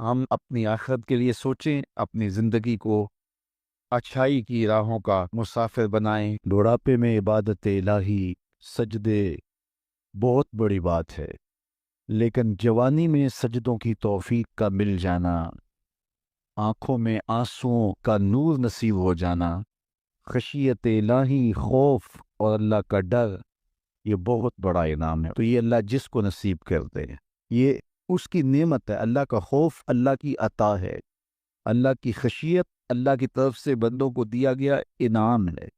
ہم اپنی آخرت کے لیے سوچیں، اپنی زندگی کو اچھائی کی راہوں کا مسافر بنائیں۔ بڑھاپے میں عبادت الہی، سجدے بہت بڑی بات ہے، لیکن جوانی میں سجدوں کی توفیق کا مل جانا، آنکھوں میں آنسوؤں کا نور نصیب ہو جانا، خشیت الہی، خوف اور اللہ کا ڈر، یہ بہت بڑا انعام ہے۔ تو یہ اللہ جس کو نصیب کرتے ہیں، یہ اس کی نعمت ہے۔ اللہ کا خوف اللہ کی عطا ہے، اللہ کی خشیت اللہ کی طرف سے بندوں کو دیا گیا انعام ہے۔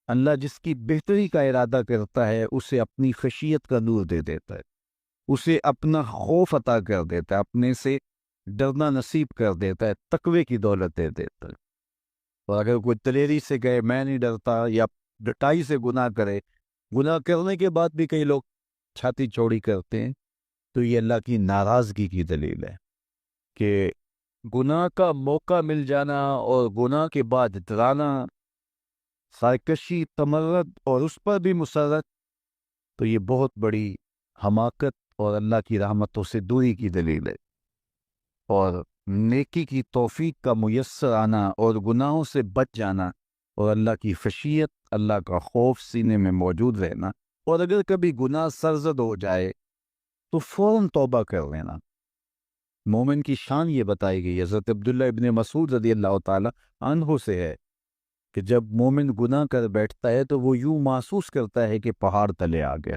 اللہ جس کی بہتری کا ارادہ کرتا ہے اسے اپنی خشیت کا نور دے دیتا ہے، اسے اپنا خوف عطا کر دیتا ہے، اپنے سے ڈرنا نصیب کر دیتا ہے، تقوی کی دولت دے دیتا ہے۔ اور اگر کوئی دلیری سے کہے میں نہیں ڈرتا، یا ڈٹائی سے گناہ کرے، گناہ کرنے کے بعد بھی کئی لوگ چھاتی چوڑی کرتے ہیں، تو یہ اللہ کی ناراضگی کی دلیل ہے کہ گناہ کا موقع مل جانا اور گناہ کے بعد ڈرانا، سرکشی، تمرد اور اس پر بھی مسرت، تو یہ بہت بڑی حماقت اور اللہ کی رحمتوں سے دوری کی دلیل ہے۔ اور نیکی کی توفیق کا میسر آنا اور گناہوں سے بچ جانا اور اللہ کی خشیت، اللہ کا خوف سینے میں موجود رہنا، اور اگر کبھی گناہ سرزد ہو جائے تو فوراً توبہ کر لینا۔ مومن کی شان یہ بتائی گئی، حضرت عبداللہ ابن مسعود رضی اللہ تعالی عنہ سے ہے کہ جب مومن گناہ کر بیٹھتا ہے تو وہ یوں محسوس کرتا ہے کہ پہاڑ تلے آ گیا،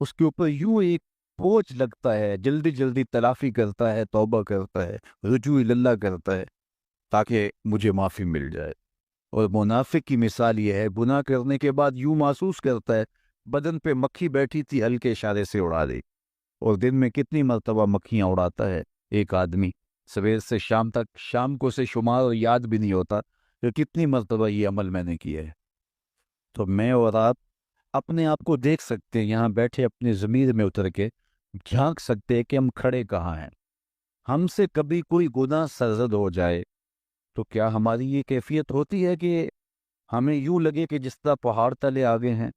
اس کے اوپر یوں ایک بوجھ لگتا ہے، جلدی جلدی تلافی کرتا ہے، توبہ کرتا ہے، رجوع اللہ کرتا ہے تاکہ مجھے معافی مل جائے۔ اور منافق کی مثال یہ ہے، گناہ کرنے کے بعد یوں محسوس کرتا ہے بدن پہ مکھی بیٹھی تھی، ہلکے اشارے سے اڑا دی۔ اور دن میں کتنی مرتبہ مکھیاں اڑاتا ہے ایک آدمی، سویر سے شام تک، شام کو سے شمار اور یاد بھی نہیں ہوتا کہ کتنی مرتبہ یہ عمل میں نے کیا ہے۔ تو میں اور آپ اپنے آپ کو دیکھ سکتے ہیں، یہاں بیٹھے اپنے ضمیر میں اتر کے جھانک سکتے ہیں کہ ہم کھڑے کہاں ہیں۔ ہم سے کبھی کوئی گناہ سرزد ہو جائے تو کیا ہماری یہ کیفیت ہوتی ہے کہ ہمیں یوں لگے کہ جس طرح پہاڑ تلے آگے ہیں،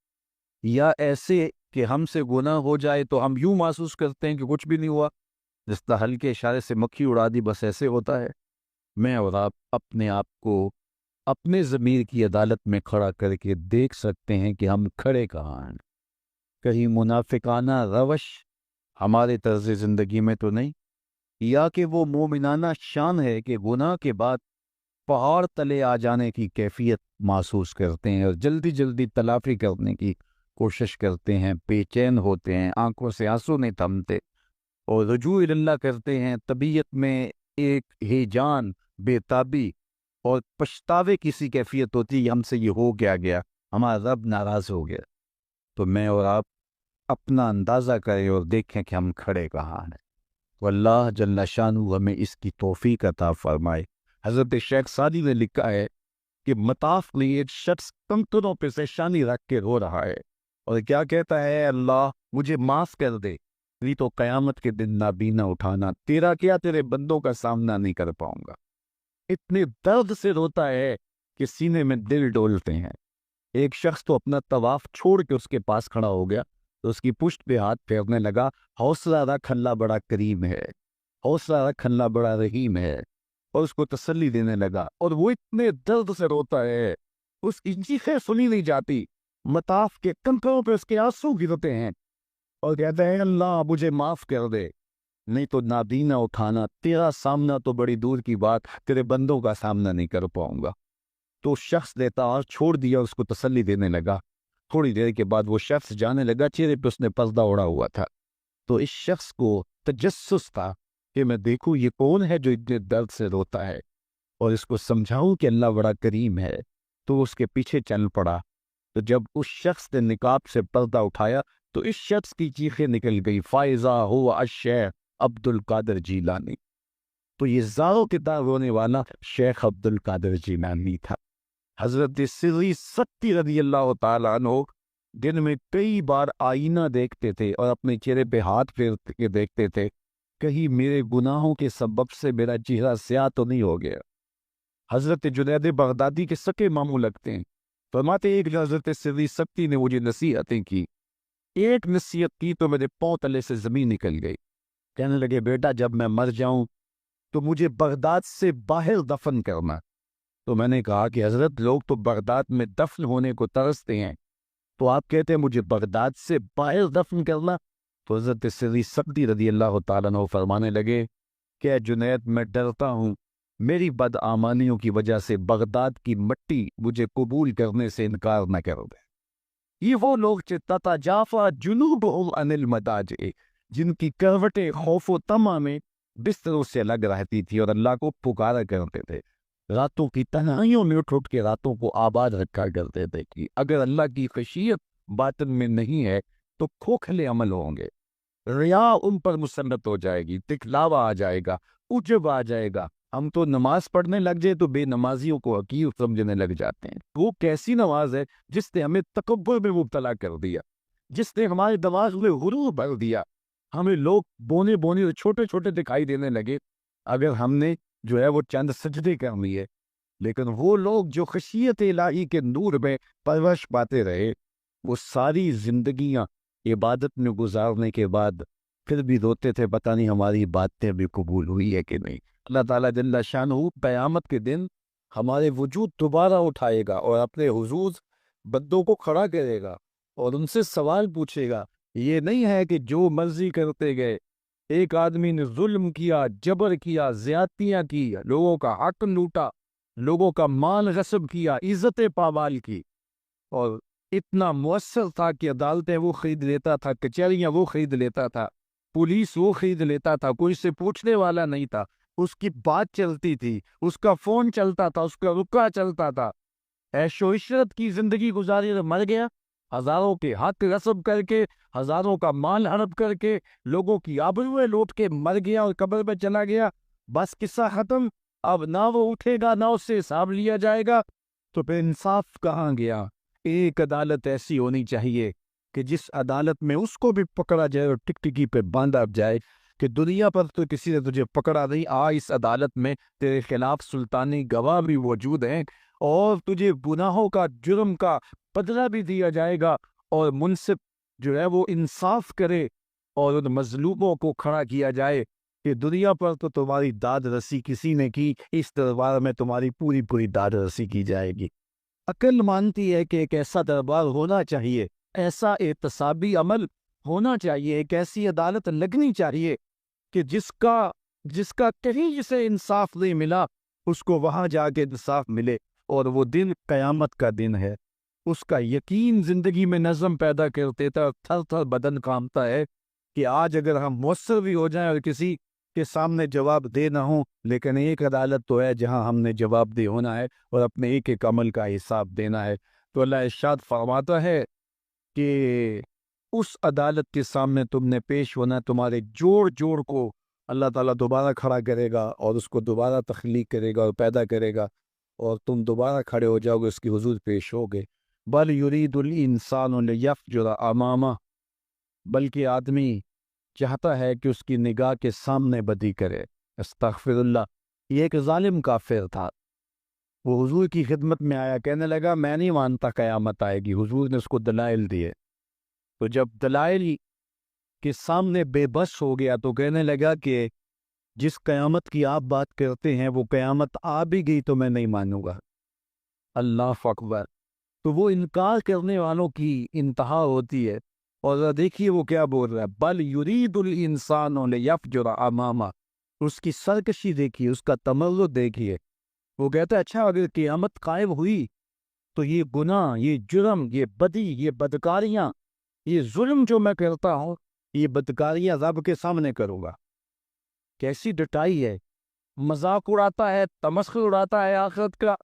یا ایسے کہ ہم سے گناہ ہو جائے تو ہم یوں محسوس کرتے ہیں کہ کچھ بھی نہیں ہوا، جس طرح ہلکے اشارے سے مکھی اڑا دی، بس ایسے ہوتا ہے؟ میں اور آپ اپنے آپ کو اپنے ضمیر کی عدالت میں کھڑا کر کے دیکھ سکتے ہیں کہ ہم کھڑے کہاں ہیں۔ کہیں منافقانہ روش ہمارے طرز زندگی میں تو نہیں، یا کہ وہ مومنانہ شان ہے کہ گناہ کے بعد پہاڑ تلے آ جانے کی کیفیت محسوس کرتے ہیں اور جلدی جلدی تلافی کرنے کی کوشش کرتے ہیں، بے چین ہوتے ہیں، آنکھوں سے آنسو نہیں تھمتے اور رجوع اللہ کرتے ہیں، طبیعت میں ایک ہیجان، بے تابی اور پچھتاوے کی سی کیفیت ہوتی ہے، ہم سے یہ ہو گیا ہمارا رب ناراض ہو گیا۔ تو میں اور آپ اپنا اندازہ کریں اور دیکھیں کہ ہم کھڑے کہاں ہیں، واللہ جل شانہ ہمیں اس کی توفیق عطا فرمائے۔ حضرت شیخ سعدی نے لکھا ہے کہ مطاف میں ایک شخص کنکروں پہ پیشانی رکھ کے رو رہا ہے اور کیا کہتا ہے، اللہ مجھے معاف کر دے، نہیں تو قیامت کے دن نابینا اٹھانا، تیرا کیا تیرے بندوں کا سامنا نہیں کر پاؤں گا۔ اتنے درد سے روتا ہے کہ سینے میں دل ڈولتے ہیں۔ ایک شخص تو اپنا طواف چھوڑ کے اس کے پاس کھڑا ہو گیا تو اس کی پشت پہ ہاتھ پھیرنے لگا، حوصلہ رکھ، اللہ بڑا کریم ہے، حوصلہ رکھ، اللہ بڑا رحیم ہے، اور اس کو تسلی دینے لگا۔ اور وہ اتنے درد سے روتا ہے، اس کی چیخیں سنی نہیں جاتی، مطاف کے کنکروں پہ اس کے آنسو گرتے ہیں اور کہتا ہے، اللہ مجھے معاف کر دے، نہیں تو نابینا اٹھانا، تیرا سامنا تو بڑی دور کی بات، تیرے بندوں کا سامنا نہیں کر پاؤں گا۔ تو شخص دیتا اور چھوڑ دیا، اس کو تسلی دینے لگا۔ تھوڑی دیر کے بعد وہ شخص جانے لگا، چہرے پہ اس نے پردہ اڑا ہوا تھا۔ تو اس شخص کو تجسس تھا کہ میں دیکھوں یہ کون ہے جو اتنے درد سے روتا ہے اور اس کو سمجھاؤں کہ اللہ بڑا کریم ہے۔ تو اس کے پیچھے چل پڑا، تو جب اس شخص نے نقاب سے پردہ اٹھایا تو اس شخص کی چیخیں نکل گئی، فائزہ ہوا الشیخ عبد القادر جیلانی۔ تو یہ زاروں کے دار رونے والا شیخ عبد القادر جیلانی تھا۔ حضرت سری ستی رضی اللہ تعالیٰ عنہ دن میں کئی بار آئینہ دیکھتے تھے اور اپنے چہرے پہ ہاتھ پھیر کے دیکھتے تھے، کہیں میرے گناہوں کے سبب سے میرا چہرہ سیاہ تو نہیں ہو گیا۔ حضرت جنید بغدادی کے سکے ماموں لگتے ہیں، فرماتے ایک حضرت سری ستی نے مجھے نصیحتیں کی، ایک نصیحت کی تو میرے پاؤں تلے سے زمین نکل گئی۔ کہنے لگے، بیٹا جب میں مر جاؤں تو مجھے بغداد سے باہر دفن کرنا۔ تو میں نے کہا کہ حضرت لوگ تو بغداد میں دفن ہونے کو ترستے ہیں، تو آپ کہتے ہیں مجھے بغداد سے باہر دفن کرنا؟ تو حضرت سری سبتی رضی اللہ تعالیٰ عنہ فرمانے لگے کہ اے جنید، میں ڈرتا ہوں میری بدعمالیوں کی وجہ سے بغداد کی مٹی مجھے قبول کرنے سے انکار نہ کر دے۔ یہ وہ لوگ تتجافا جنوبہم عن المضاجع، جن کی کروٹیں خوف و طمع میں بستروں سے الگ رہتی تھی اور اللہ کو پکارا کرتے تھے، راتوں کی تنہائیوں میں اٹھ کے راتوں کو آباد رکھا کرتے تھے کہ اگر اللہ کی خشیت باطن میں نہیں ہے تو کھوکھلے عمل ہوں گے، ریا ان پر مسلط ہو جائے گی، دکھلاوا آ جائے گا، عجب آ جائے گا۔ ہم تو نماز پڑھنے لگ جائے تو بے نمازیوں کو حقیر سمجھنے لگ جاتے ہیں۔ وہ کیسی نماز ہے جس نے ہمیں تکبر میں مبتلا کر دیا، جس نے ہمارے دماغ میں غرور بھر دیا، ہمیں لوگ بونے بونے اور چھوٹے چھوٹے دکھائی دینے لگے اگر ہم نے جو ہے وہ چند سجدے کر لیے۔ لیکن وہ لوگ جو خشیت الہی کے نور میں پرورش پاتے رہے، وہ ساری زندگیاں عبادت میں گزارنے کے بعد پھر بھی روتے تھے، پتہ نہیں ہماری باتیں بھی قبول ہوئی ہے کہ نہیں۔ اللہ تعالیٰ جل شانہ قیامت کے دن ہمارے وجود دوبارہ اٹھائے گا اور اپنے حضور بندوں کو کھڑا کرے گا اور ان سے سوال پوچھے گا۔ یہ نہیں ہے کہ جو مرضی کرتے گئے، ایک آدمی نے ظلم کیا، جبر کیا، زیادتیاں کی، لوگوں کا حق لوٹا، لوگوں کا مال غصب کیا، عزت پامال کی، اور اتنا مؤثر تھا کہ عدالتیں وہ خرید لیتا تھا، کچہریاں وہ خرید لیتا تھا، پولیس وہ خرید لیتا تھا، کوئی سے پوچھنے والا نہیں تھا، اس کی بات چلتی تھی، اس کا فون چلتا تھا، اس کا رکا چلتا تھا، عیش و عشرت کی زندگی گزاری اور مر گیا، ہزاروں کے حق غصب کر کے، ہزاروں کا مال ہڑپ کر کے، لوگوں کی آبروئیں لوٹ کے مر گیا اور قبر میں چلا گیا، بس قصہ ختم۔ اب نہ وہ اٹھے گا نہ اس سے حساب لیا جائے گا، تو پھر انصاف کہاں گیا؟ ایک عدالت ایسی ہونی چاہیے کہ جس عدالت میں اس کو بھی پکڑا جائے اور ٹکٹکی پہ باندھا جائے کہ دنیا پر تو کسی نے تجھے پکڑا نہیں، اس عدالت میں تیرے خلاف سلطانی گواہ بھی موجود ہیں اور تجھے گناہوں کا، جرم کا بدلہ بھی دیا جائے گا، اور منصف جو ہے وہ انصاف کرے اور ان مظلوموں کو کھڑا کیا جائے کہ دنیا پر تو تمہاری داد رسی کسی نے کی، اس دربار میں تمہاری پوری پوری داد رسی کی جائے گی۔ عقل مانتی ہے کہ ایک ایسا دربار ہونا چاہیے، ایسا احتسابی عمل ہونا چاہیے، ایک ایسی عدالت لگنی چاہیے کہ جس کا کہیں جسے انصاف نہیں ملا اس کو وہاں جا کے انصاف ملے، اور وہ دن قیامت کا دن ہے۔ اس کا یقین زندگی میں نظم پیدا کر دیتا ہے، تھر تھر بدن کانپتا ہے کہ آج اگر ہم مؤثر بھی ہو جائیں اور کسی کے سامنے جواب دے نہ ہوں، لیکن ایک عدالت تو ہے جہاں ہم نے جواب دے ہونا ہے اور اپنے ایک ایک عمل کا حساب دینا ہے۔ تو اللہ ارشاد فرماتا ہے کہ اس عدالت کے سامنے تم نے پیش ہونا، تمہارے جوڑ جوڑ کو اللہ تعالیٰ دوبارہ کھڑا کرے گا اور اس کو دوبارہ تخلیق کرے گا اور پیدا کرے گا، اور تم دوبارہ کھڑے ہو جاؤ گے، اس کی حضور پیش ہوگے۔ بل یرید الانسان لیفجر امامہ، بلکہ آدمی چاہتا ہے کہ اس کی نگاہ کے سامنے بدی کرے۔ استغفر اللہ۔ یہ ایک ظالم کافر تھا، وہ حضور کی خدمت میں آیا، کہنے لگا میں نہیں مانتا قیامت آئے گی۔ حضور نے اس کو دلائل دیے، تو جب دلائل کے سامنے بے بس ہو گیا تو کہنے لگا کہ جس قیامت کی آپ بات کرتے ہیں وہ قیامت آ بھی گئی تو میں نہیں مانوں گا۔ اللہ اکبر۔ تو وہ انکار کرنے والوں کی انتہا ہوتی ہے، اور دیکھیے وہ کیا بول رہا ہے، بل یرید الانسان لیفجر امامہ۔ اس کی سرکشی دیکھیے، اس کا تمرد دیکھیے۔ وہ کہتا ہے اچھا اگر قیامت قائم ہوئی تو یہ گناہ، یہ جرم، یہ بدی، یہ بدکاریاں، یہ ظلم جو میں کرتا ہوں، یہ بدکاریاں رب کے سامنے کروں گا۔ کیسی ڈٹائی ہے، مذاق اڑاتا ہے، تمسخر اڑاتا ہے آخرت کا۔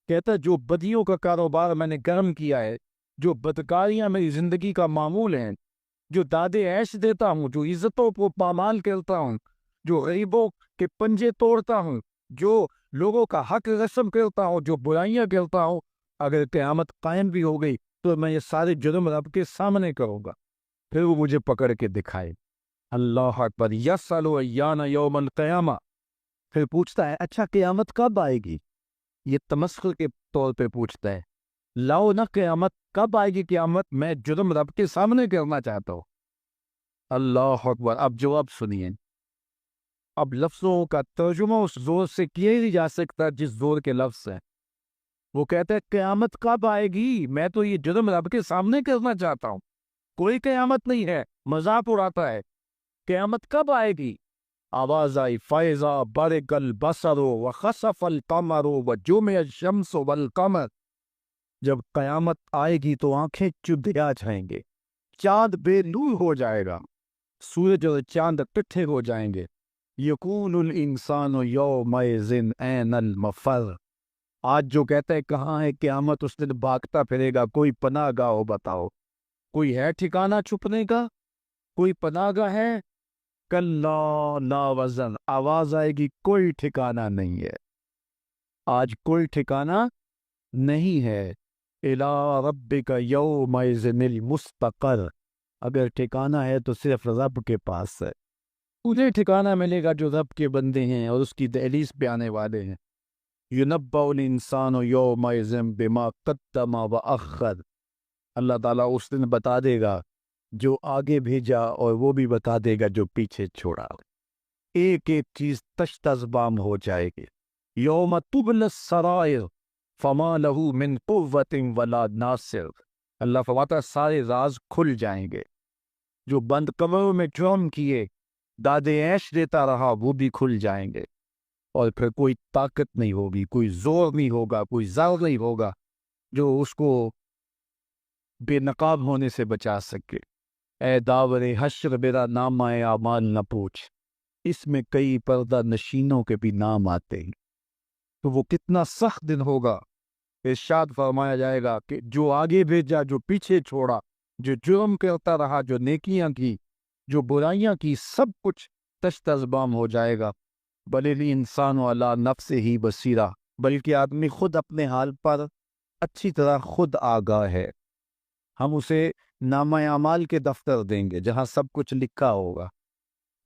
کہتا ہے جو بدیوں کا کاروبار میں نے گرم کیا ہے، جو بدکاریاں میری زندگی کا معمول ہیں، جو دادے عیش دیتا ہوں، جو عزتوں کو پامال کرتا ہوں، جو غریبوں کے پنجے توڑتا ہوں، جو لوگوں کا حق غصب کرتا ہوں، جو برائیاں کرتا ہوں، اگر قیامت قائم بھی ہو گئی تو میں یہ سارے جرم رب کے سامنے کروں گا۔ پھر وہ مجھے پکڑ کے دکھائے۔ اللہ اکبر۔ یسأل ایان یوم القیامہ، پھر پوچھتا ہے اچھا قیامت کب آئے گی؟ یہ تمسخر کے طور پہ پوچھتا ہے، لاؤ نہ قیامت، کب آئے گی قیامت؟ میں جرم رب کے سامنے کرنا چاہتا ہوں۔ اللہ اکبر۔ اب جواب سنیے، اب لفظوں کا ترجمہ اس زور سے کیا ہی نہیں جا سکتا جس زور کے لفظ ہیں۔ وہ کہتا ہے قیامت کب آئے گی؟ میں تو یہ جرم رب کے سامنے کرنا چاہتا ہوں، کوئی قیامت نہیں ہے، مذاق اڑاتا ہے، قیامت کب آئے گی؟ آواز آئی فَإِذَا بَرِقَ الْبَصَرُ وَخَسَفَ الْقَمَرُ وَجُمِعَ الشَّمْسُ وَالْقَمَرُ، جب قیامت آئے گی تو آنکھیں چبھیا جائیں گے، چاند بے نور ہو جائے گا، سورج اور چاند اکٹھے ہو جائیں گے۔ یقول الانسان یومئذ این المفر، آج جو کہتا ہے کہاں ہے قیامت، اس دن بھاگتا پھرے گا، کوئی پناہ گاہ ہو بتاؤ، کوئی ہے ٹھکانہ چھپنے کا، کوئی پناہ گاہ ہے؟ کلا لا وزن، آواز آئے گی کوئی ٹھکانہ نہیں ہے، آج کوئی ٹھکانہ نہیں ہے۔ الی ربک یومئذ المستقر، اگر ٹھکانہ ہے تو صرف رب کے پاس ہے، انہیں ٹھکانہ ملے گا جو رب کے بندے ہیں اور اس کی دہلیز پہ آنے والے ہیں۔ یُنَبَّأُ الْإِنسَانُ یومئذ بما قدم وأخر، اللہ تعالیٰ اس دن بتا دے گا جو آگے بھیجا اور وہ بھی بتا دے گا جو پیچھے چھوڑا، ایک ایک چیز تشت ازبام ہو جائے گی۔ یوم تبل السرائر فما لہو من قوت ولا ناصر، اللہ فرماتا ہے سارے راز کھل جائیں گے، جو بند کمروں میں جرم کیے دادے عیش دیتا رہا وہ بھی کھل جائیں گے، اور پھر کوئی طاقت نہیں ہوگی، کوئی زور نہیں ہوگا، کوئی زور نہیں ہوگا جو اس کو بے نقاب ہونے سے بچا سکے۔ اے داور حشر میرا نام اعمال نہ پوچھ، اس میں کئی پردہ نشینوں کے بھی نام آتے ہیں، تو وہ کتنا سخت دن ہوگا۔ ارشاد فرمایا جائے گا کہ جو آگے بھیجا جو پیچھے چھوڑا، جو جرم کرتا رہا جو نیکیاں کی جو برائیاں کی، سب کچھ تشت ازبام ہو جائے گا۔ بل الانسان علی نفسہ ہی بصیرہ، بلکہ آدمی خود اپنے حال پر اچھی طرح خود آگاہ ہے۔ ہم اسے نامہ اعمال کے دفتر دیں گے جہاں سب کچھ لکھا ہوگا۔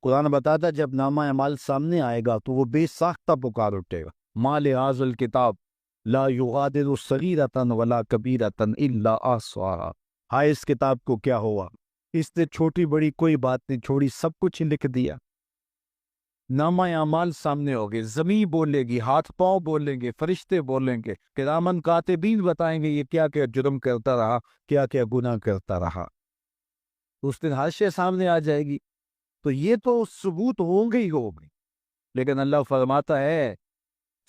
قرآن بتاتا جب نامہ اعمال سامنے آئے گا تو وہ بے ساختہ پکار اٹھے گا، ما لہذا الکتاب لا یغادر صغیرۃ ولا کبیرۃ الا احصاها، ہائے اس کتاب کو کیا ہوا، اس نے چھوٹی بڑی کوئی بات نہیں چھوڑی، سب کچھ ہی لکھ دیا۔ نامہ اعمال سامنے ہوگے، زمین بولے گی، ہاتھ پاؤں بولیں گے، فرشتے بولیں گے، کرامن کاتبین بتائیں گے یہ کیا کیا جرم کرتا رہا، کیا کیا گناہ کرتا رہا۔ اس دن ہر شے سامنے آ جائے گی، تو یہ تو ثبوت ہوں گے ہی ہوگی، لیکن اللہ فرماتا ہے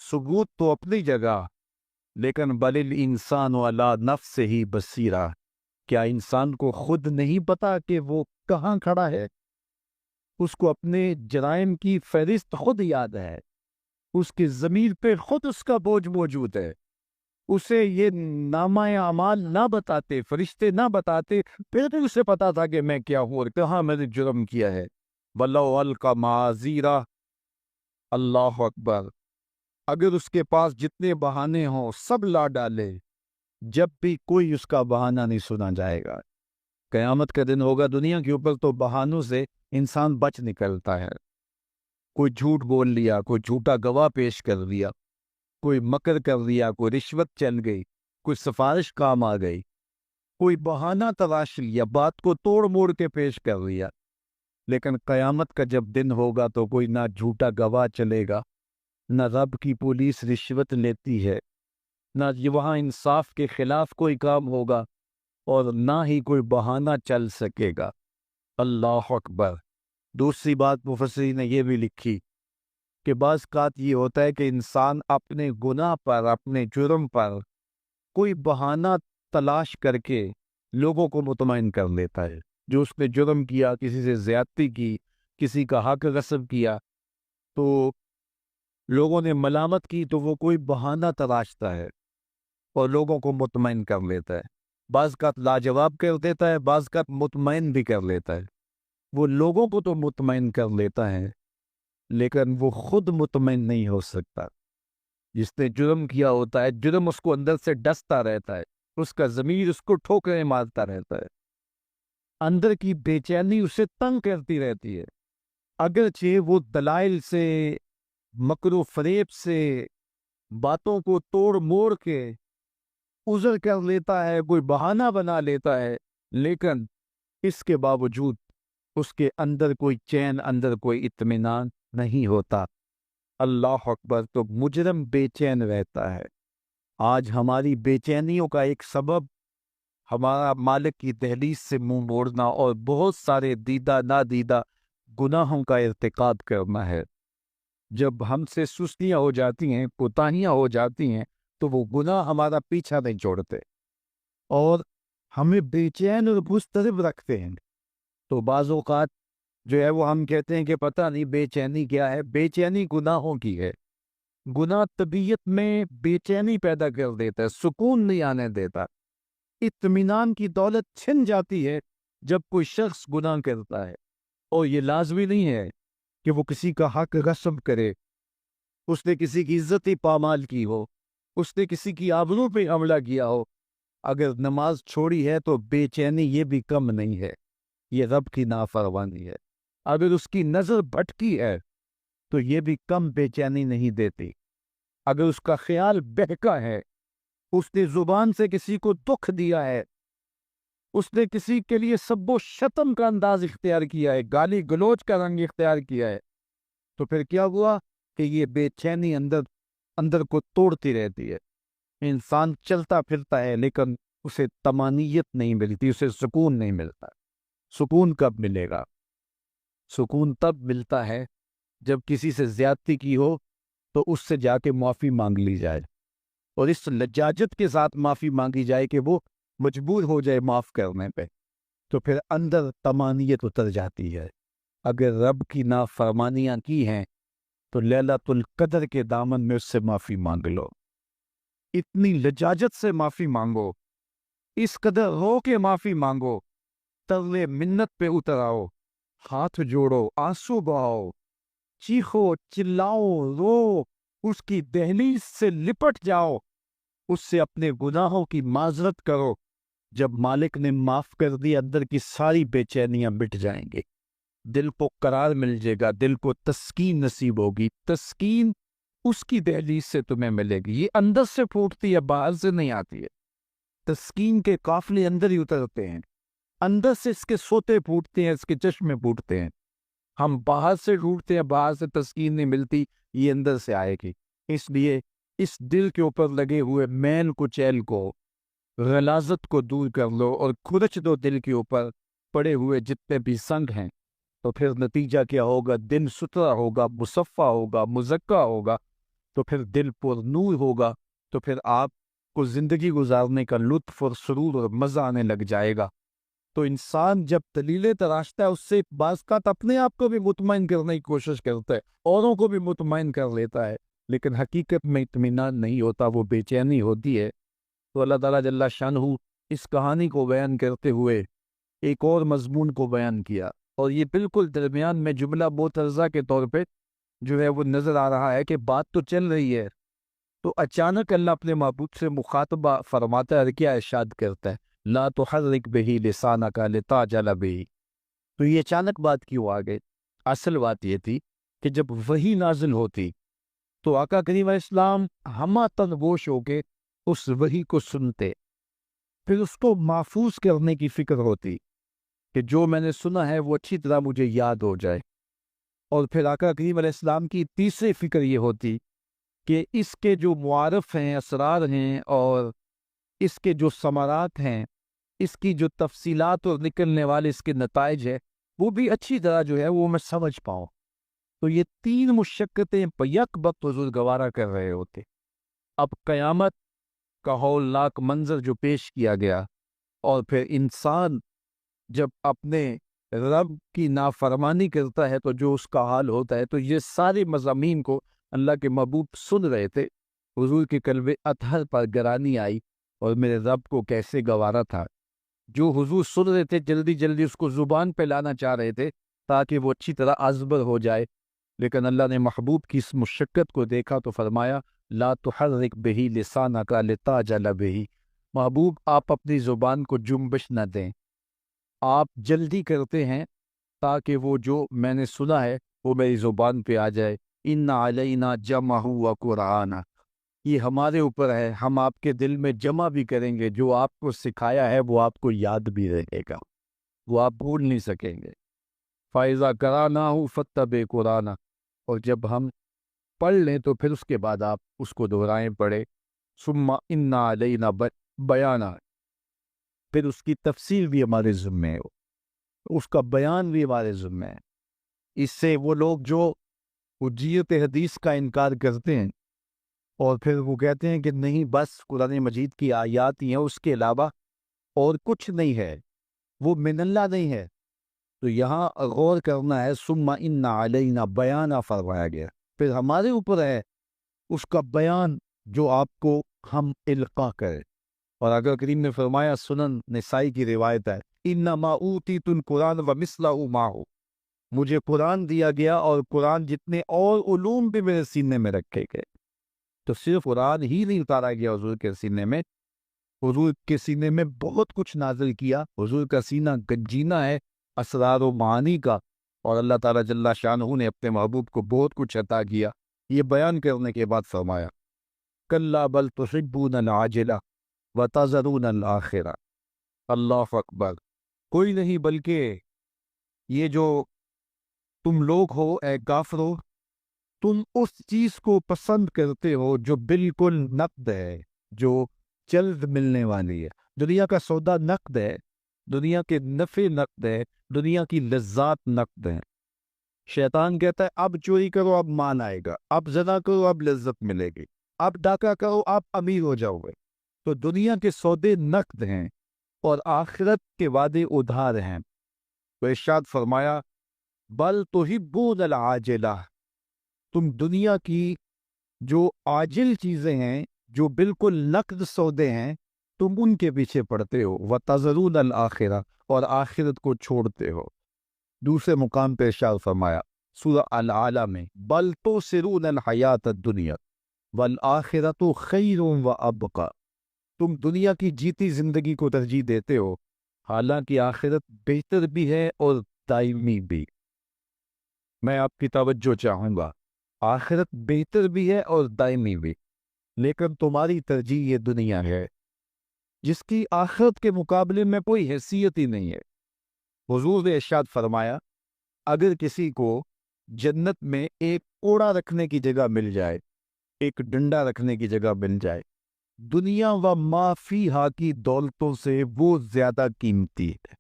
ثبوت تو اپنی جگہ، لیکن بل الانسان علی نفسہ ہی بصیرہ، کیا انسان کو خود نہیں پتا کہ وہ کہاں کھڑا ہے؟ اس کو اپنے جرائم کی فہرست خود یاد ہے، اس کی ضمیر پہ خود اس کا بوجھ موجود ہے، اسے یہ نامہ اعمال نہ بتاتے، فرشتے نہ بتاتے، پھر بھی اسے پتا تھا کہ میں کیا ہوں اور کہاں میں نے جرم کیا ہے۔ وَلَوْ أَلْقَى مَعَاذِيرَهُ، اللہ اکبر، اگر اس کے پاس جتنے بہانے ہوں سب لا ڈالے، جب بھی کوئی اس کا بہانہ نہیں سنا جائے گا۔ قیامت کا دن ہوگا، دنیا کے اوپر تو بہانوں سے انسان بچ نکلتا ہے، کوئی جھوٹ بول لیا، کوئی جھوٹا گواہ پیش کر دیا، کوئی مکر کر دیا، کوئی رشوت چل گئی، کوئی سفارش کام آ گئی، کوئی بہانہ تراش لیا، بات کو توڑ موڑ کے پیش کر دیا۔ لیکن قیامت کا جب دن ہوگا تو کوئی نہ جھوٹا گواہ چلے گا، نہ رب کی پولیس رشوت لیتی ہے، نہ وہاں انصاف کے خلاف کوئی کام ہوگا، اور نہ ہی کوئی بہانہ چل سکے گا۔ اللہ اکبر۔ دوسری بات مفسرین نے یہ بھی لکھی کہ بعض اوقات یہ ہوتا ہے کہ انسان اپنے گناہ پر، اپنے جرم پر کوئی بہانہ تلاش کر کے لوگوں کو مطمئن کر لیتا ہے۔ جو اس نے جرم کیا، کسی سے زیادتی کی، کسی کا حق غصب کیا، تو لوگوں نے ملامت کی تو وہ کوئی بہانہ تراشتا ہے اور لوگوں کو مطمئن کر لیتا ہے۔ بعض اوقات لاجواب کر دیتا ہے، بعض اوقات مطمئن بھی کر لیتا ہے۔ وہ لوگوں کو تو مطمئن کر لیتا ہے لیکن وہ خود مطمئن نہیں ہو سکتا۔ جس نے جرم کیا ہوتا ہے، جرم اس کو اندر سے ڈستا رہتا ہے، اس کا ضمیر اس کو ٹھوکریں مارتا رہتا ہے، اندر کی بے چینی اسے تنگ کرتی رہتی ہے، اگرچہ وہ دلائل سے، مکر و فریب سے، باتوں کو توڑ موڑ کے عذر کر لیتا ہے، کوئی بہانہ بنا لیتا ہے، لیکن اس کے باوجود اس کے اندر کوئی چین، اندر کوئی اطمینان نہیں ہوتا۔ اللہ اکبر! تو مجرم بے چین رہتا ہے۔ آج ہماری بے چینیوں کا ایک سبب ہمارا مالک کی دہلیز سے منہ موڑنا اور بہت سارے دیدہ نادیدہ گناہوں کا ارتکاب کرنا ہے۔ جب ہم سے سستیاں ہو جاتی ہیں، کوتاہیاں ہو جاتی ہیں، تو وہ گناہ ہمارا پیچھا نہیں چھوڑتے اور ہمیں بے چین اور مضطرب رکھتے ہیں۔ تو بعض اوقات جو ہے وہ ہم کہتے ہیں کہ پتہ نہیں بے چینی کیا ہے۔ بے چینی گناہوں کی ہے۔ گناہ طبیعت میں بے چینی پیدا کر دیتا ہے، سکون نہیں آنے دیتا۔ اطمینان کی دولت چھن جاتی ہے جب کوئی شخص گناہ کرتا ہے، اور یہ لازمی نہیں ہے کہ وہ کسی کا حق غصب کرے، اس نے کسی کی عزت ہی پامال کی ہو، اس نے کسی کی آبرو پہ حملہ کیا ہو۔ اگر نماز چھوڑی ہے تو بے چینی یہ بھی کم نہیں ہے، یہ رب کی نافرمانی ہے۔ اگر اس کی نظر بھٹکی ہے تو یہ بھی کم بے چینی نہیں دیتی۔ اگر اس کا خیال بہکا ہے، اس نے زبان سے کسی کو دکھ دیا ہے، اس نے کسی کے لیے سب و شتم کا انداز اختیار کیا ہے، گالی گلوچ کا رنگ اختیار کیا ہے، تو پھر کیا ہوا کہ یہ بے چینی اندر کو توڑتی رہتی ہے۔ انسان چلتا پھرتا ہے لیکن اسے طمانینت نہیں ملتی، اسے سکون نہیں ملتا۔ سکون کب ملے گا؟ سکون تب ملتا ہے جب کسی سے زیادتی کی ہو تو اس سے جا کے معافی مانگ لی جائے، اور اس لجاجت کے ساتھ معافی مانگی جائے کہ وہ مجبور ہو جائے معاف کرنے پہ، تو پھر اندر طمانینت اتر جاتی ہے۔ اگر رب کی نافرمانیاں کی ہیں تو لیلۃ القدر کے دامن میں اس سے معافی مانگ لو، اتنی لجاجت سے معافی مانگو، اس قدر رو کے معافی مانگو، ترلے منت پہ اتر آؤ، ہاتھ جوڑو، آنسو بہاؤ، چیخو، چلاؤ، رو، اس کی دہلیز سے لپٹ جاؤ، اس سے اپنے گناہوں کی معذرت کرو۔ جب مالک نے معاف کر دی، اندر کی ساری بے چینیاں مٹ جائیں گے، دل کو قرار مل جائے گا، دل کو تسکین نصیب ہوگی۔ تسکین اس کی دہلیز سے تمہیں ملے گی، یہ اندر سے پھوٹتی ہے، باہر سے نہیں آتی ہے۔ تسکین کے قافلے اندر ہی اترتے ہیں، اندر سے اس کے سوتے پھوٹتے ہیں، اس کے چشمے پھوٹتے ہیں۔ ہم باہر سے ڈھونڈتے ہیں، باہر سے تسکین نہیں ملتی، یہ اندر سے آئے گی۔ اس لیے اس دل کے اوپر لگے ہوئے میل کچیل کو، غلاظت کو دور کر لو اور کھرچ دو دل کے اوپر پڑے ہوئے جتنے بھی سنگ ہیں، تو پھر نتیجہ کیا ہوگا؟ دل ستھرا ہوگا، مصفا ہوگا، مزکا ہوگا، تو پھر دل پر نور ہوگا، تو پھر آپ کو زندگی گزارنے کا لطف اور سرور اور مزہ آنے لگ جائے گا۔ تو انسان جب دلیلیں تراشتا ہے، اس سے بعض کا اپنے آپ کو بھی مطمئن کرنے کی کوشش کرتا ہے، اوروں کو بھی مطمئن کر لیتا ہے، لیکن حقیقت میں اطمینان نہیں ہوتا، وہ بے چینی ہوتی ہے۔ تو اللہ تعالیٰ جل شانہ اس کہانی کو بیان کرتے ہوئے ایک اور مضمون کو بیان کیا، اور یہ بالکل درمیان میں جملہ معترضہ کے طور پہ جو ہے وہ نظر آ رہا ہے کہ بات تو چل رہی ہے، تو اچانک اللہ اپنے معبود سے مخاطبہ فرماتا ہے، کیا ارشاد کرتا ہے؟ لا تحرک بہ لسانک لتعجل بہ۔ تو یہ اچانک بات کیوں آ گئی؟ اصل بات یہ تھی کہ جب وحی نازل ہوتی تو آقا کریم علیہ السلام ہمہ تن گوش ہو کے اس وحی کو سنتے، پھر اس کو محفوظ کرنے کی فکر ہوتی کہ جو میں نے سنا ہے وہ اچھی طرح مجھے یاد ہو جائے، اور پھر آقا کریم علیہ السلام کی تیسری فکر یہ ہوتی کہ اس کے جو معارف ہیں، اسرار ہیں، اور اس کے جو ثمرات ہیں، اس کی جو تفصیلات اور نکلنے والے اس کے نتائج ہے، وہ بھی اچھی طرح جو ہے وہ میں سمجھ پاؤں۔ تو یہ تین مشقتیں یک وقت حضور گوارا کر رہے ہوتے۔ اب قیامت کا ہولناک منظر جو پیش کیا گیا، اور پھر انسان جب اپنے رب کی نافرمانی کرتا ہے تو جو اس کا حال ہوتا ہے، تو یہ سارے مضامین کو اللہ کے محبوب سن رہے تھے۔ حضور کے قلب اطہر پر گرانی آئی، اور میرے رب کو کیسے گوارا تھا۔ جو حضور سن رہے تھے جلدی جلدی اس کو زبان پہ لانا چاہ رہے تھے تاکہ وہ اچھی طرح ازبر ہو جائے، لیکن اللہ نے محبوب کی اس مشقت کو دیکھا تو فرمایا لا تحرک بہ لسانک لتعجل بہ۔ محبوب آپ اپنی زبان کو جنبش نہ دیں، آپ جلدی کرتے ہیں تاکہ وہ جو میں نے سنا ہے وہ میری زبان پہ آ جائے۔ ان علینا جمعہ و قرآنہ، یہ ہمارے اوپر ہے، ہم آپ کے دل میں جمع بھی کریں گے، جو آپ کو سکھایا ہے وہ آپ کو یاد بھی رہے گا، وہ آپ بھول نہیں سکیں گے۔ فَإِذَا قَرَأْنَاهُ فَاتَّبِعْ قُرْآنَهُ، اور جب ہم پڑھ لیں تو پھر اس کے بعد آپ اس کو دہرائیں پڑھیں. ثم ان علینا بیانا، پھر اس کی تفسیر بھی ہمارے ذمہ ہے، اس کا بیان بھی ہمارے ذمہ ہے. اس سے وہ لوگ جو حجیت حدیث کا انکار کرتے ہیں اور پھر وہ کہتے ہیں کہ نہیں بس قرآن مجید کی آیات ہی ہیں، اس کے علاوہ اور کچھ نہیں ہے، وہ من اللہ نہیں ہے، تو یہاں غور کرنا ہے. ثم ان علینا بیانا فرمایا گیا، پھر ہمارے اوپر ہے اس کا بیان جو آپ کو ہم القاء کریں. اور اگر کریم نے فرمایا، سنن نسائی کی روایت ہے، انما اوتیت القرآن ومثلہ معہ، مجھے قرآن دیا گیا اور قرآن جتنے اور علوم بھی میرے سینے میں رکھے گئے. تو صرف قرآن ہی نہیں اتارا گیا حضور کے سینے میں، حضور کے سینے میں بہت کچھ نازل کیا. حضور کا سینہ گنجینہ ہے اسرار و معانی کا، اور اللہ تعالیٰ جل شانہ نے اپنے محبوب کو بہت کچھ عطا کیا. یہ بیان کرنے کے بعد فرمایا، کلا بل تحبون العاجلہ وتذرون الآخرہ. اللہ اکبر. کوئی نہیں بلکہ یہ جو تم لوگ ہو اے کافرو، تم اس چیز کو پسند کرتے ہو جو بالکل نقد ہے، جو جلد ملنے والی ہے. دنیا کا سودا نقد ہے، دنیا کے نفع نقد ہے، دنیا کی لذات نقد ہے. شیطان کہتا ہے اب چوری کرو اب مان آئے گا، اب زنا کرو اب لذت ملے گی، اب ڈاکہ کرو اب امیر ہو جاؤ گے. تو دنیا کے سودے نقد ہیں اور آخرت کے وعدے ادھار ہیں. تو ارشاد فرمایا، بل تحبون العاجلہ، تم دنیا کی جو عاجل چیزیں ہیں، جو بالکل نقد سودے ہیں، تم ان کے پیچھے پڑتے ہو. وتذرون الآخرہ، اور آخرت کو چھوڑتے ہو. دوسرے مقام پہ ارشاد فرمایا سورہ الاعلیٰ میں، بل تؤثرون الحیات الدنیا والآخرۃ خیر وابقیٰ، تم دنیا کی جیتی زندگی کو ترجیح دیتے ہو، حالانکہ آخرت بہتر بھی ہے اور دائمی بھی. میں آپ کی توجہ چاہوں گا، آخرت بہتر بھی ہے اور دائمی بھی، لیکن تمہاری ترجیح یہ دنیا ہے جس کی آخرت کے مقابلے میں کوئی حیثیت ہی نہیں ہے. حضور نے ارشاد فرمایا، اگر کسی کو جنت میں ایک کوڑا رکھنے کی جگہ مل جائے، ایک ڈنڈا رکھنے کی جگہ مل جائے، دنیا و ما فیہا کی دولتوں سے وہ زیادہ قیمتی ہے.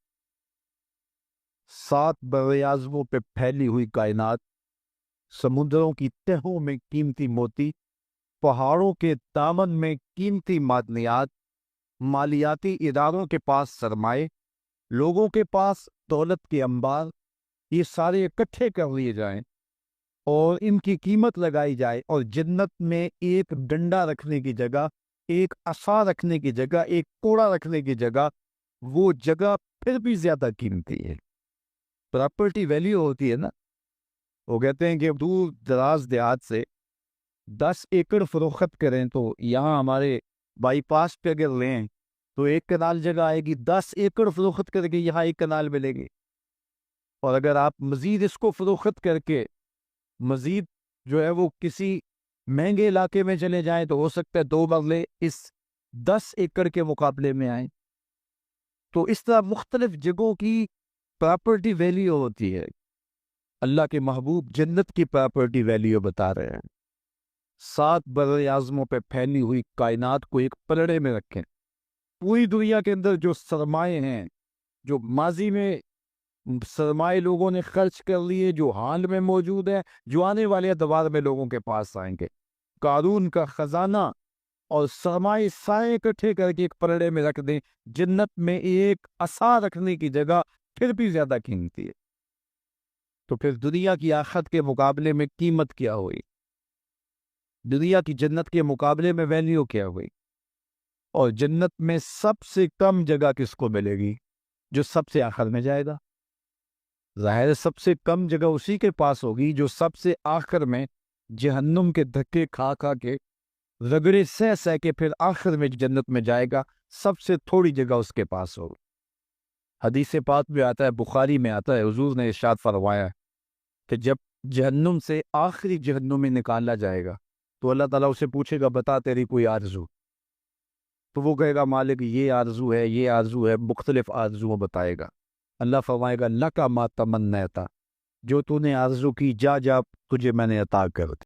7 براعظموں پہ پھیلی ہوئی کائنات، سمندروں کی تہوں میں قیمتی موتی، پہاڑوں کے دامن میں قیمتی معدنیات، مالیاتی اداروں کے پاس سرمائے، لوگوں کے پاس دولت کے انبار، یہ سارے اکٹھے کر لیے جائیں اور ان کی قیمت لگائی جائے، اور جنت میں ایک ڈنڈا رکھنے کی جگہ، ایک عصا رکھنے کی جگہ، ایک کوڑا رکھنے کی جگہ، وہ جگہ پھر بھی زیادہ قیمتی ہے. پراپرٹی ویلیو ہوتی ہے نا. وہ کہتے ہیں کہ دور دراز دیہات سے 10 ایکڑ فروخت کریں تو یہاں ہمارے بائی پاس پہ اگر لیں تو 1 کنال جگہ آئے گی، 10 ایکڑ فروخت کر کے یہاں 1 کنال ملے گی. اور اگر آپ مزید اس کو فروخت کر کے مزید جو ہے وہ کسی مہنگے علاقے میں چلے جائیں تو ہو سکتا ہے 2 بنگلے اس 10 ایکڑ کے مقابلے میں آئیں. تو اس طرح مختلف جگہوں کی پراپرٹی ویلیو ہوتی ہے. اللہ کے محبوب جنت کی پراپرٹی ویلیو بتا رہے ہیں. 7 براعظموں پہ پھیلی ہوئی کائنات کو ایک پلڑے میں رکھیں. پوری دنیا کے اندر جو سرمائے ہیں، جو ماضی میں سرمائے لوگوں نے خرچ کر لیے، جو حال میں موجود ہے، جو آنے والے ادوار میں لوگوں کے پاس آئیں گے، قارون کا خزانہ اور سرمائے سارے اکٹھے کر کے ایک پلڑے میں رکھ دیں، جنت میں ایک عصا رکھنے کی جگہ پھر بھی زیادہ قیمتی ہے. تو پھر دنیا کی آخرت کے مقابلے میں قیمت کیا ہوئی؟ دنیا کی جنت کے مقابلے میں ویلیو کیا ہوئی؟ اور جنت میں سب سے کم جگہ کس کو ملے گی؟ جو سب سے آخر میں جائے گا. ظاہر سب سے کم جگہ اسی کے پاس ہوگی جو سب سے آخر میں جہنم کے دھکے کھا کھا کے رگڑے سہ سہ کے پھر آخر میں جنت میں جائے گا. سب سے تھوڑی جگہ اس کے پاس ہوگی. حدیث پاک میں آتا ہے، بخاری میں آتا ہے، حضور نے ارشاد فرمایا کہ جب جہنم سے آخری جہنمی نکالا جائے گا تو اللہ تعالیٰ اسے پوچھے گا، بتا تیری کوئی آرزو؟ تو وہ کہے گا، مالک یہ آرزو ہے، یہ آرزو ہے، مختلف آرزوؤں بتائے گا. اللہ فرمائے گا، لکا ما تمنیتا، جو تو نے آرزو کی جا جا تجھے میں نے عطا کر دی۔